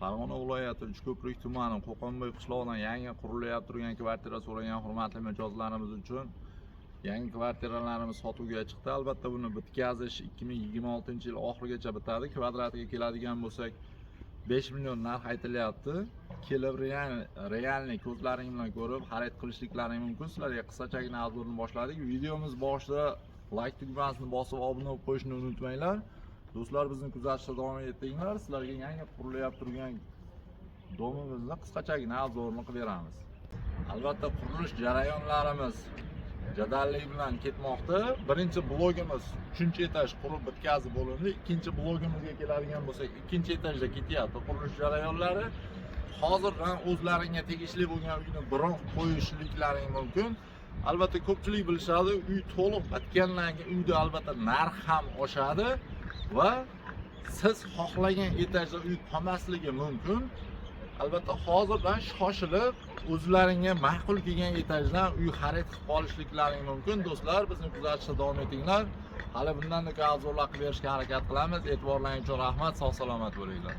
Farg'ona viloyati Uchko'prik tumani Qo'qonbo'y qishlog'idan yangi qurilayotgan turgan kvartira so'ragan hurmatli mijozlarimiz uchun yangi kvartiralarimiz sotuvga chiqdi. Albatta buni bitkazish 2026-yil oxirigacha bitadi. Kvadratiga keladigan bo'lsak 5 million narx aytilyapti. Kelib realniy ko'zlaring bilan ko'rib xarid qilishliklaring mumkin. Sizlarga qisqachagina obzorni boshladik. Videomiz boshida like tugmasini bosib obuna bo'lib qo'yishni unutmanglar. Do'stlar, bizni kuzatishda davom etinglar. Sizlarga yangi qurilayotgan turgan domimizni qisqachagina obzorni qilib beramiz. Albatta qurilish jarayonlarimiz jadallik bilan ketmoqda. Birinchi blogimiz 3-etaj qurib bitkazib bo'lindi. Ikkinchi blogimizga keladigan bo'lsak, 2-etajda ketyapti qurilish jarayonlari. Hozirdan o'zlaringga tegishli bo'lgan uyni biroq qo'yishliklaring mumkin. Albatta ko'pchilik bilishadi, uy to'liq bitgandan keyin uyda albatta narx ham oshadi va siz xohlagan etajda uy qolmasligi mumkin. Albatta hozirdan shoshilib o'zlaringga ma'qul kelgan etajdan uy xarid qilib olishliklaring mumkin. Do'stlar, bizni kuzatishda davom etinglar. Hali bundan da ko'p obzorlar qilib berishga harakat qilamiz. E'tiborlaringiz uchun rahmat. Sog' salomat bo'linglar.